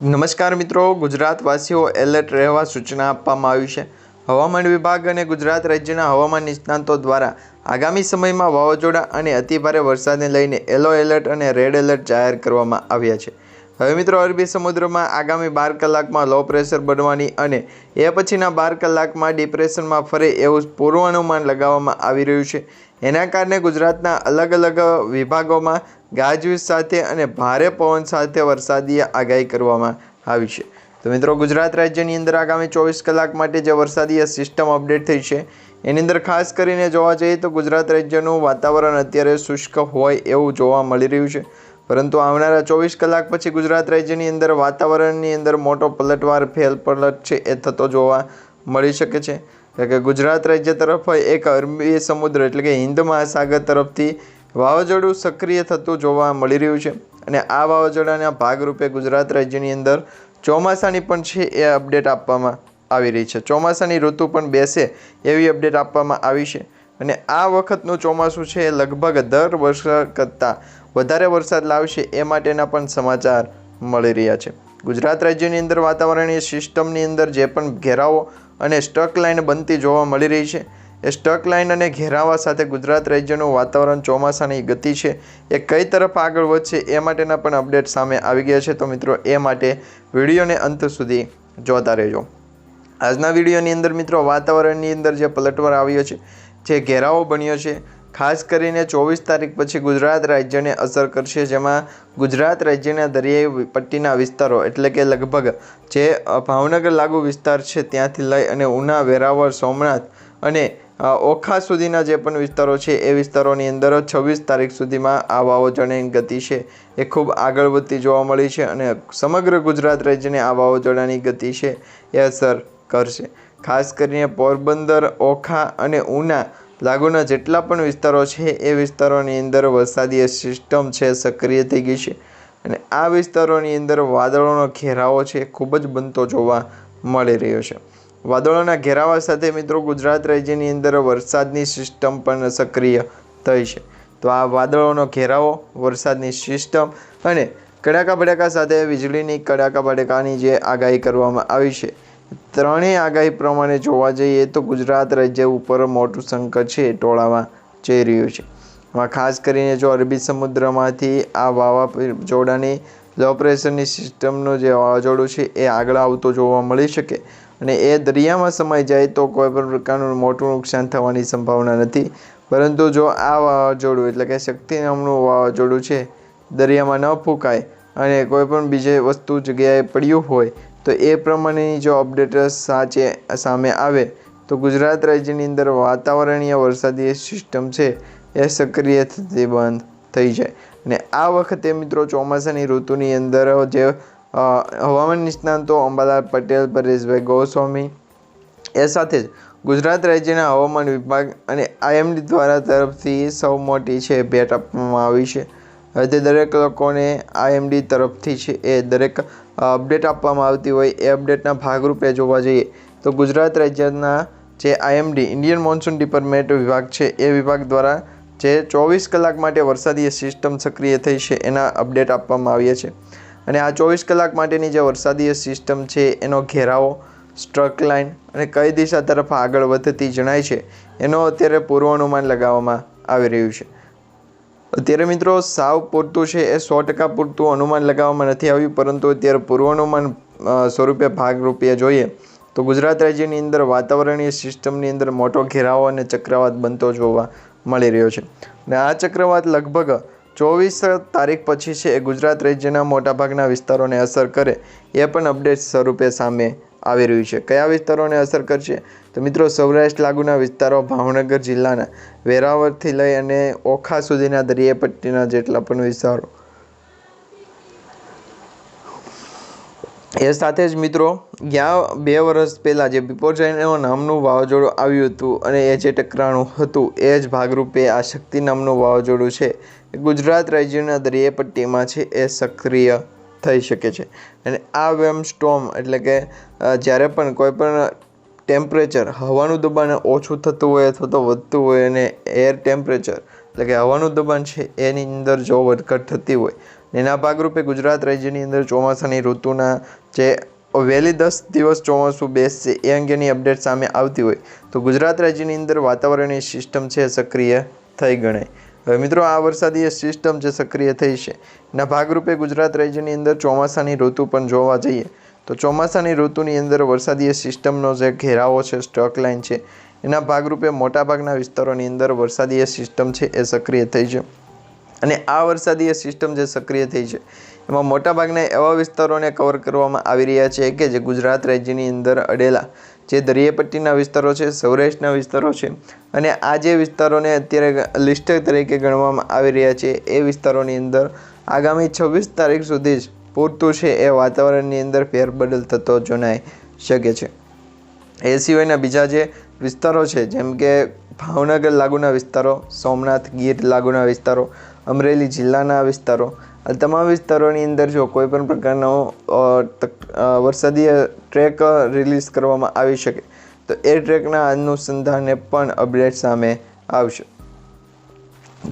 નમસ્કાર મિત્રો, ગુજરાતવાસીઓ એલર્ટ રહેવા સૂચના આપવામાં આવી છે। હવામાન વિભાગ અને ગુજરાત રાજ્યના હવામાન નિષ્ણાતો દ્વારા આગામી સમયમાં વાવાઝોડા અને અતિભારે વરસાદને લઈને યલો એલર્ટ અને રેડ એલર્ટ જાહેર કરવામાં આવ્યા છે। હવે મિત્રો, અરબી સમુદ્રમાં આગામી 12 કલાકમાં લો પ્રેશર બનવાની અને એ પછીના 12 કલાકમાં ડિપ્રેશનમાં ફરે એવું પૂર્વાનુમાન લગાવવામાં આવી રહ્યું છે। એના કારણે ગુજરાતના અલગ અલગ વિભાગોમાં ગાજવીજ સાથે અને ભારે પવન સાથે વરસાદી આગાહી કરવામાં આવી છે। તો મિત્રો, ગુજરાત રાજ્યની અંદર આગામી 24 કલાક માટે જે વરસાદી સિસ્ટમ અપડેટ થઈ છે એની અંદર ખાસ કરીને જોવા જઈએ તો ગુજરાત રાજ્યનું વાતાવરણ અત્યારે શુષ્ક હોય એવું જોવા મળી રહ્યું છે, પરંતુ આવનારા 24 કલાક પછી ગુજરાત રાજ્યની અંદર વાતાવરણની અંદર મોટો પલટવાર ફેરપલટ છે એ થતો જોવા મળી શકે છે। એટલે કે ગુજરાત રાજ્ય તરફ એક અરબી સમુદ્ર એટલે કે હિન્દ મહાસાગર તરફથી વાવાઝોડું સક્રિય થતું જોવા મળી રહ્યું છે અને આ વાવાઝોડાના ભાગરૂપે ગુજરાત રાજ્યની અંદર ચોમાસાની પણ છે એ અપડેટ આપવામાં આવી રહી છે। ચોમાસાની ઋતુ પણ બેસે એવી અપડેટ આપવામાં આવી છે અને આ વખતનું ચોમાસું છે એ લગભગ દર વર્ષ કરતાં વધારે વરસાદ લાવશે એ માટેના પણ સમાચાર મળી રહ્યા છે। ગુજરાત રાજ્યની અંદર વાતાવરણીય સિસ્ટમની અંદર જે પણ ઘેરાવો અને સ્ટક લાઇન બનતી જોવા મળી રહી છે એ સ્ટક લાઇન અને ઘેરાવા સાથે ગુજરાત રાજ્યનું વાતાવરણ ચોમાસાની ગતિ છે એ કઈ તરફ આગળ વધશે એ માટેના પણ અપડેટ સામે આવી ગયા છે। તો મિત્રો, એ માટે વિડીયોને અંત સુધી જોતા રહેજો। આજના વિડીયોની અંદર મિત્રો, વાતાવરણની અંદર જે પલટવાર આવ્યો છે, જે ઘેરાવો બન્યો છે, ખાસ કરીને 24 તારીખ પછી ગુજરાત રાજ્યને અસર કરશે, જેમાં ગુજરાત રાજ્યના દરિયાઈ પટ્ટીના વિસ્તારો એટલે કે લગભગ જે ભાવનગર લાગુ વિસ્તાર છે ત્યાંથી લઈ અને ઉના, વેરાવળ, સોમનાથ અને ઓખા સુધીના જે પણ વિસ્તારો છે એ વિસ્તારોની અંદર 26 તારીખ સુધીમાં આ વાવાઝોડાની ગતિ છે એ ખૂબ આગળ વધતી જોવા મળી છે અને સમગ્ર ગુજરાત રાજ્યને આ વાવાઝોડાની ગતિ છે એ અસર કરશે। ખાસ કરીને પોરબંદર, ઓખા અને ઉના લાગુના જેટલા પણ વિસ્તારો છે એ વિસ્તારોની અંદર વરસાદી સિસ્ટમ છે સક્રિય થઈ ગઈ છે અને આ વિસ્તારોની અંદર વાદળોનો ઘેરાવો છે ખૂબ જ બનતો જોવા મળી રહ્યો છે। વાદળોના ઘેરાવા સાથે મિત્રો, ગુજરાત રાજ્યની અંદર વરસાદની સિસ્ટમ પણ સક્રિય થઈ છે। તો આ વાદળોનો ઘેરાવો, વરસાદની સિસ્ટમ અને કડાકા ભડાકા સાથે વીજળીની કડાકા ભડાકાની જે આગાહી કરવામાં આવી છે, ત્રણેય આગાહી પ્રમાણે જોવા જઈએ તો ગુજરાત રાજ્ય ઉપર મોટું સંકટ છે એ ટોળામાં જઈ રહ્યું છે। ખાસ કરીને જો અરબી સમુદ્રમાંથી આ વાવાઝોડાની લો પ્રેશરની સિસ્ટમનું જે વાવાઝોડું છે એ આગળ આવતો જોવા મળી શકે અને એ દરિયામાં સમાઈ જાય તો કોઈ પણ પ્રકારનું મોટું નુકસાન થવાની સંભાવના નથી, પરંતુ જો આ વાવાઝોડું એટલે કે શક્તિ નામનું વાવાઝોડું છે દરિયામાં ન ફૂંકાય અને કોઈ પણ બીજે વસ્તુ જગ્યાએ પડ્યું હોય તો એ પ્રમાણેની જો અપડેટ સામે આવે તો ગુજરાત રાજ્યની અંદર વાતાવરણીય વરસાદી સિસ્ટમ છે એ સક્રિય થતી બંધ થઈ જાય અને આ વખતે મિત્રો, ચોમાસાની ઋતુની અંદર જે હવામાન નિષ્ણાતો અંબાલાલ પટેલ, પરેશભાઈ ગોસ્વામી એ સાથે જ ગુજરાત રાજ્યના હવામાન વિભાગ અને IMD દ્વારા તરફથી સૌ મોટી છે ભેટ આપવામાં આવી છે। હવે તે દરેક લોકોને IMD તરફથી છે એ દરેક અપડેટ આપવામાં આવતી હોય એ અપડેટના ભાગરૂપે જોવા જઈએ તો ગુજરાત રાજ્યના જે IMD ઇન્ડિયન મોન્સૂન ડિપાર્ટમેન્ટ વિભાગ છે એ વિભાગ દ્વારા જે 24 કલાક માટે વરસાદી સિસ્ટમ સક્રિય થઈ છે એના અપડેટ આપવામાં આવ્યા છે અને આ 24 કલાક માટેની જે વરસાદી સિસ્ટમ છે એનો ઘેરાવો, સ્ટ્રક લાઇન અને કઈ દિશા તરફ આગળ વધતી જણાય છે એનો અત્યારે પૂર્વાનુમાન લગાવવામાં આવી રહ્યું છે। અત્યારે મિત્રો, સાવ પૂરતું છે એ 100% પૂરતું અનુમાન લગાવવામાં નથી આવ્યું, પરંતુ અત્યારે પૂર્વાનુમાન સ્વરૂપે ભાગરૂપે જોઈએ તો ગુજરાત રાજ્યની અંદર વાતાવરણીય સિસ્ટમની અંદર મોટો ઘેરાવો અને ચક્રવાત બનતો જોવા મળી રહ્યો છે અને આ ચક્રવાત લગભગ 24 તારીખ પછી છે એ ગુજરાત રાજ્યના મોટાભાગના વિસ્તારોને અસર કરે એ પણ અપડેટ સ્વરૂપે સામે આવી રહ્યું છે। કયા વિસ્તારોને અસર કરશે તો મિત્રો, સૌરાષ્ટ્ર લાગુના વિસ્તારો, ભાવનગર જિલ્લાના વેરાવળથી લઈ અને ઓખા સુધીના દરિયાઈ પટ્ટીના જેટલા પણ વિસ્તારો, એ સાથે જ મિત્રો, ગયા 2 વર્ષ પહેલાં જે બિપોરજાયનો નામનું વાવાઝોડું આવ્યું હતું અને એ જે ટકરાણું હતું એ જ ભાગરૂપે આ શક્તિ નામનું વાવાઝોડું છે એ ગુજરાત રાજ્યના દરિયાઈ પટ્ટીમાં છે એ સક્રિય થઈ શકે છે અને આ વેમ સ્ટોર્મ એટલે કે જ્યારે પણ કોઈ પણ ટેમ્પરેચર, હવાનું દબાણ ઓછું થતું હોય અથવા તો વધતું હોય અને એર ટેમ્પરેચર એટલે કે હવાનું દબાણ છે એની અંદર જો વધઘટ થતી હોય એના ભાગરૂપે ગુજરાત રાજ્યની અંદર ચોમાસાની ઋતુના જે વહેલી 10 દિવસ ચોમાસું બેસશે એ અંગેની અપડેટ સામે આવતી હોય તો ગુજરાત રાજ્યની અંદર વાતાવરણીય સિસ્ટમ છે સક્રિય થઈ ગણાય। હવે મિત્રો આ વરસાદીય સિસ્ટમ જે સક્રિય થઈ છે એના ભાગરૂપે ગુજરાત રાજ્યની અંદર ચોમાસાની ઋતુ પણ જોવા જઈએ તો ચોમાસાની ઋતુની અંદર વરસાદીય સિસ્ટમનો જે ઘેરાવો છે સ્ટ્રક લાઇન છે એના ભાગરૂપે મોટાભાગના વિસ્તારોની અંદર વરસાદીય સિસ્ટમ છે એ સક્રિય થઈ છે અને આ વરસાદીય સિસ્ટમ જે સક્રિય થઈ છે એમાં મોટાભાગના એવા વિસ્તારોને કવર કરવામાં આવી રહ્યા છે કે જે ગુજરાત રાજ્યની અંદર અડેલા જે દરિયાપટ્ટીના વિસ્તારો છે સૌરાષ્ટ્રના વિસ્તારો છે અને આ જે વિસ્તારોને અત્યારે લિસ્ટ તરીકે ગણવામાં આવી રહ્યા છે એ વિસ્તારોની અંદર આગામી 26 તારીખ સુધી જ પૂરતું છે એ વાતાવરણની અંદર ફેરબદલ થતો જણાઈ શકે છે। એ સિવાયના બીજા જે વિસ્તારો છે જેમ કે ભાવનગર લાગુના વિસ્તારો, સોમનાથ ગીર લાગુના વિસ્તારો, અમરેલી જિલ્લાના વિસ્તારો, આ તમામ વિસ્તારોની અંદર જો કોઈપણ પ્રકારનો વરસાદીય ટ્રેક રિલીઝ કરવામાં આવી શકે તો એ ટ્રેકના અનુસંધાને પણ અપડેટ સામે આવશે।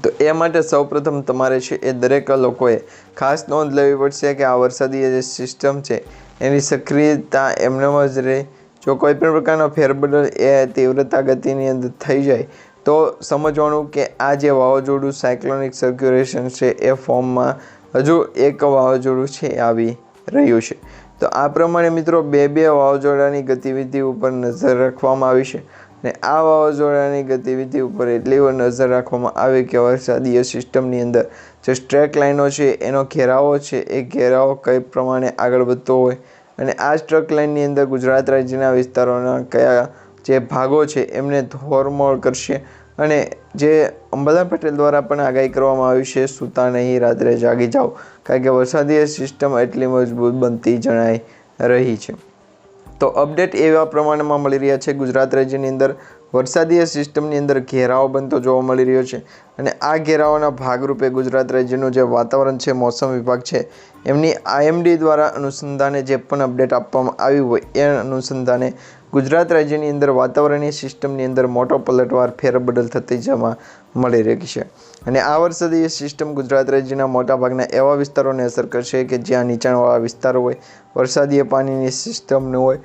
તો એ માટે સૌપ્રથમ તમારે છે એ દરેક લોકોએ ખાસ નોંધ લેવી પડશે કે આ વરસાદીય જે સિસ્ટમ છે એની સક્રિયતા એમનેમ જ રહે। જો કોઈપણ પ્રકારનો ફેરબદલ એ તીવ્રતા ગતિની અંદર થઈ જાય તો સમજવાનું કે આ જે વાવાઝોડું સાયક્લોનિક સર્ક્યુલેશન છે એ ફોર્મમાં હજુ એક વાવાઝોડું છે આવી રહ્યું છે। તો આ પ્રમાણે મિત્રો બે વાવાઝોડાની ગતિવિધિ ઉપર નજર રાખવામાં આવી છે અને આ વાવાઝોડાની ગતિવિધિ ઉપર એટલી નજર રાખવામાં આવી કે વરસાદીય સિસ્ટમની અંદર જે સ્ટ્રેક લાઇનો છે એનો ઘેરાવો છે એ ઘેરાવો કઈ પ્રમાણે આગળ વધતો હોય અને આ સ્ટ્રેક લાઇનની અંદર ગુજરાત રાજ્યના વિસ્તારોના કયા જે ભાગો છે એમને ધોરમોળ કરશે અને જે અંબાલાલ પટેલ દ્વારા પણ આગાહી કરવામાં આવી છે સૂતા નહીં રાત્રે જાગી જાઓ કારણ કે વરસાદીય સિસ્ટમ એટલી મજબૂત બનતી જણાઈ રહી છે। તો અપડેટ એવા પ્રમાણમાં મળી રહ્યા છે ગુજરાત રાજ્યની અંદર વરસાદીય સિસ્ટમની અંદર ઘેરાવો બનતો જોવા મળી રહ્યો છે અને આ ઘેરાવાના ભાગરૂપે ગુજરાત રાજ્યનું જે વાતાવરણ છે મોસમ વિભાગ છે એમની IMD દ્વારા અનુસંધાને જે પણ અપડેટ આપવામાં આવ્યું હોય એ અનુસંધાને ગુજરાત રાજ્યની અંદર વાતાવરણીય સિસ્ટમની અંદર મોટો પલટવાર ફેરબદલ થતી જોવા મળી રહી છે અને આ વરસાદીય સિસ્ટમ ગુજરાત રાજ્યના મોટાભાગના એવા વિસ્તારોને અસર કરશે કે જ્યાં નીચાણવાળા વિસ્તારો હોય વરસાદીય પાણીની સિસ્ટમ ન હોય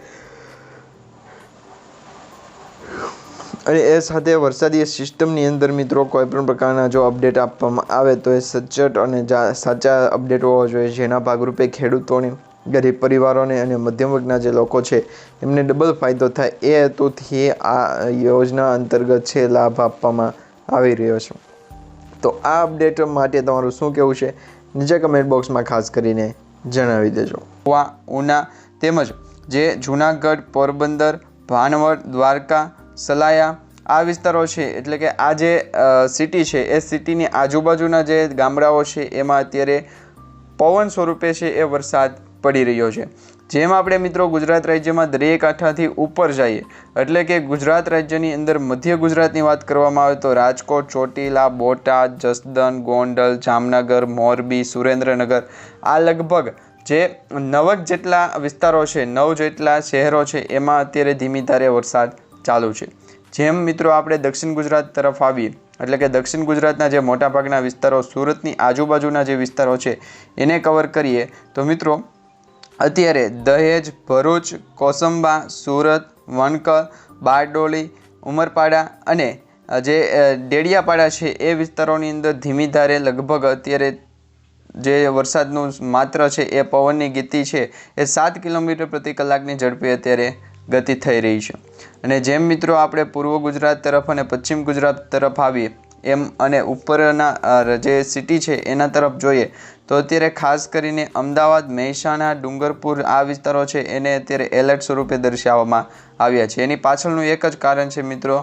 અને એ સાથે વરસાદીય સિસ્ટમની અંદર મિત્રો કોઈપણ પ્રકારના જો અપડેટ આપવામાં આવે તો એ સચોટ અને સાચા અપડેટ હોવા જોઈએ જેના ભાગરૂપે ખેડૂતોને ગરીબ પરિવારોને અને મધ્યમ વર્ગના જે લોકો છે એમને ડબલ ફાયદો થાય એ હેતુથી આ યોજના અંતર્ગત છે લાભ આપવામાં આવી રહ્યો છે। તો આ અપડેટ માટે તમારું શું કહેવું છે નીચે કમેન્ટ બોક્સમાં ખાસ કરીને જણાવી દેજો। ઉના તેમજ જે જૂનાગઢ, પોરબંદર, ભાનવડ, દ્વારકા, સલાયા આ વિસ્તારો છે એટલે કે આ જે સિટી છે એ સિટીની આજુબાજુના જે ગામડાઓ છે એમાં અત્યારે પવન સ્વરૂપે છે એ વરસાદ પડી રહ્યો છે। જેમ આપણે મિત્રો ગુજરાત રાજ્યમાં દરિયાકાંઠાથી ઉપર જઈએ એટલે કે ગુજરાત રાજ્યની અંદર મધ્ય ગુજરાતની વાત કરવામાં આવે તો રાજકોટ, ચોટીલા, બોટાદ, જસદન, ગોંડલ, જામનગર, મોરબી, સુરેન્દ્રનગર આ લગભગ જે 9 જેટલા વિસ્તારો છે 9 જેટલા શહેરો છે એમાં અત્યારે ધીમી ધારે વરસાદ ચાલુ છે। જેમ મિત્રો આપણે દક્ષિણ ગુજરાત તરફ આવીએ એટલે કે દક્ષિણ ગુજરાતના જે મોટાભાગના વિસ્તારો સુરતની આજુબાજુના જે વિસ્તારો છે એને કવર કરીએ તો મિત્રો અત્યારે દહેજ, ભરૂચ, કોસંબા, સુરત, વણકર, બારડોલી, ઉમરપાડા અને જે ડેડિયાપાડા છે એ વિસ્તારોની અંદર ધીમી ધારે લગભગ અત્યારે જે વરસાદનું માત્ર છે એ પવનની ગતિ છે એ 7 કિલોમીટર પ્રતિ કલાકની ઝડપે અત્યારે ગતિ થઈ રહી છે। અને જેમ મિત્રો આપણે પૂર્વ ગુજરાત તરફ અને પશ્ચિમ ગુજરાત તરફ આવીએ એમ અને ઉપરના જે સિટી છે એના તરફ જોઈએ તો અત્યારે ખાસ કરીને અમદાવાદ, મહેસાણા, ડુંગરપુર આ વિસ્તારો છે એને અત્યારે એલર્ટ સ્વરૂપે દર્શાવવામાં આવ્યા છે। એની પાછળનું એક જ કારણ છે મિત્રો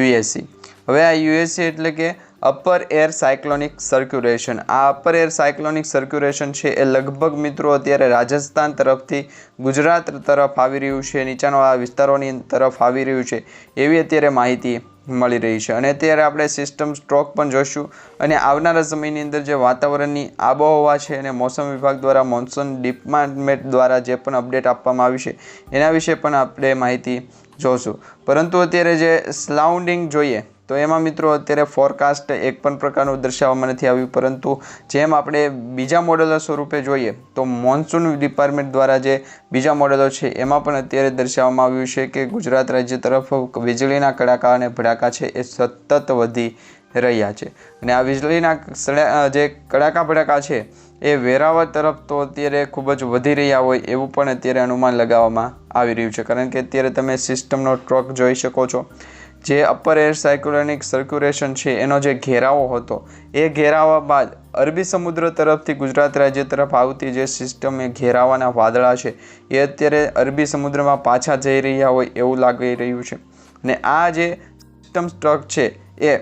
USC। હવે આ USC એટલે કે અપર એર સાયક્લોનિક સર્ક્યુલેશન। આ અપર એર સાયક્લોનિક સર્ક્યુલેશન છે એ લગભગ મિત્રો અત્યારે રાજસ્થાન તરફથી ગુજરાત તરફ આવી રહ્યું છે, નીચાણવાળા વિસ્તારોની તરફ આવી રહ્યું છે એવી અત્યારે માહિતી મળી રહી છે। અને અત્યારે આપણે સિસ્ટમ સ્ટ્રોક પણ જોઈશું અને આવનારા સમયની અંદર જે વાતાવરણની આબોહવા છે અને મોસમ વિભાગ દ્વારા મોન્સૂન ડિપાર્ટમેન્ટ દ્વારા જે પણ અપડેટ આપવામાં આવી છે એના વિશે પણ આપણે માહિતી જોઈશું। પરંતુ અત્યારે જે સરાઉન્ડિંગ જોઈએ તો એમાં મિત્રો અત્યારે ફોરકાસ્ટ એક પણ પ્રકારનું દર્શાવવામાં નથી આવ્યું, પરંતુ જેમ આપણે બીજા મોડેલો સ્વરૂપે જોઈએ તો મોન્સૂન ડિપાર્ટમેન્ટ દ્વારા જે બીજા મોડેલો છે એમાં પણ અત્યારે દર્શાવવામાં આવ્યું છે કે ગુજરાત રાજ્ય તરફ વીજળીના કડાકા અને ભડાકા છે એ સતત વધી રહ્યા છે અને આ વીજળીના જે કડાકા ભડાકા છે એ વેરાવળ તરફ તો અત્યારે ખૂબ જ વધી રહ્યા હોય એવું પણ અત્યારે અનુમાન લગાવવામાં આવી રહ્યું છે, કારણ કે અત્યારે તમે સિસ્ટમનો ટ્રક જોઈ શકો છો. જે અપર એર સાયક્લોનિક સર્ક્યુલેશન છે એનો જે ઘેરાવો હતો એ ઘેરાવા બાદ અરબી સમુદ્ર તરફથી ગુજરાત રાજ્ય તરફ આવતી જે સિસ્ટમ એ ઘેરાવાના વાદળા છે એ અત્યારે અરબી સમુદ્રમાં પાછા જઈ રહ્યા હોય એવું લાગી રહ્યું છે અને આ જે સિસ્ટમ ટ્રક છે એ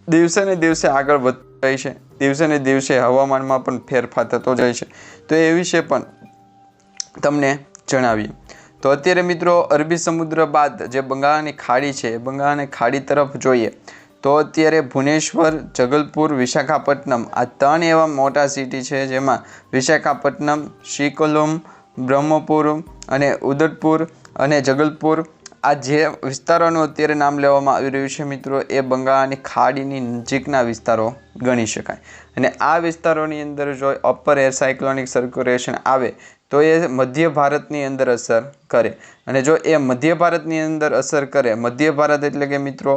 દિવસે ને દિવસે આગળ વધતી જાય છે, દિવસે ને દિવસે હવામાનમાં પણ ફેરફાર થતો જાય છે. તો એ વિશે પણ તમને જણાવીએ તો અત્યારે મિત્રો અરબી સમુદ્ર બાદ જે બંગાળની ખાડી છે, બંગાળની ખાડી તરફ જોઈએ તો અત્યારે ભુવનેશ્વર, જગલપુર, વિશાખાપટ્ટનમ આ 3 એવા મોટા સિટી છે, જેમાં વિશાખાપટ્ટનમ, શ્રીકુલમ, બ્રહ્મપુર અને ઉદયપુર અને જગલપુર આ જે વિસ્તારોનું અત્યારે નામ લેવામાં આવી રહ્યું છે મિત્રો એ બંગાળની ખાડીની નજીકના વિસ્તારો ગણી શકાય. અને આ વિસ્તારોની અંદર જો અપર એર સાયક્લોનિક સર્ક્યુલેશન આવે તો એ મધ્ય ભારતની અંદર અસર કરે અને જો એ મધ્ય ભારતની અંદર અસર કરે, મધ્ય ભારત એટલે કે મિત્રો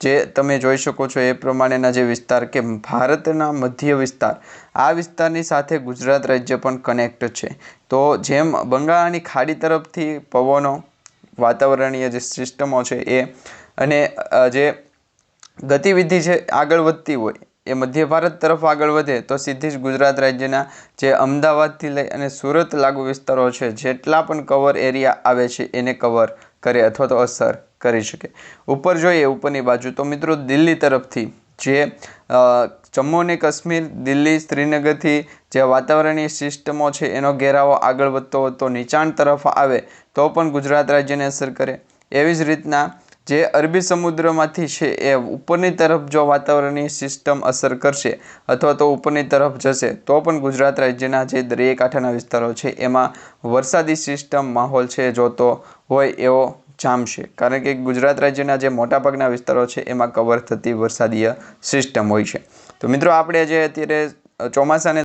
જે તમે જોઈ શકો છો એ પ્રમાણેના જે વિસ્તાર કે ભારતના મધ્ય વિસ્તાર, આ વિસ્તારની સાથે ગુજરાત રાજ્ય પણ કનેક્ટ છે. તો જેમ બંગાળની ખાડી તરફથી પવનો, વાતાવરણીય જે સિસ્ટમો છે એ અને જે ગતિવિધિ છે આગળ વધતી હોય એ મધ્ય ભારત તરફ આગળ વધે તો સીધી જ ગુજરાત રાજ્યના જે અમદાવાદથી લઈ અને સુરત લાગુ વિસ્તારો છે જેટલા પણ કવર એરિયા આવે છે એને કવર કરે અથવા તો અસર કરી શકે. ઉપર જોઈએ ઉપરની બાજુ તો મિત્રો દિલ્હી તરફથી જે જમ્મુ અને કાશ્મીર, દિલ્હી, શ્રીનગરથી જે વાતાવરણીય સિસ્ટમો છે એનો ઘેરાવો આગળ વધતો વધતો નીચાણ તરફ આવે તો પણ ગુજરાત રાજ્યને અસર કરે. એવી જ રીતના જે અરબી સમુદ્રમાંથી છે એ ઉપરની તરફ જો વાતાવરણીય સિસ્ટમ અસર કરશે અથવા તો ઉપરની તરફ જશે તો પણ ગુજરાત રાજ્યના જે દરિયાકાંઠાના વિસ્તારો છે એમાં વરસાદી સિસ્ટમ માહોલ છે જોતો હોય એવો જામશે, કારણ કે ગુજરાત રાજ્યના જે મોટાભાગના વિસ્તારો છે એમાં કવર થતી વરસાદીય સિસ્ટમ હોય છે. તો મિત્રો આપણે જે અત્યારે ચોમાસાને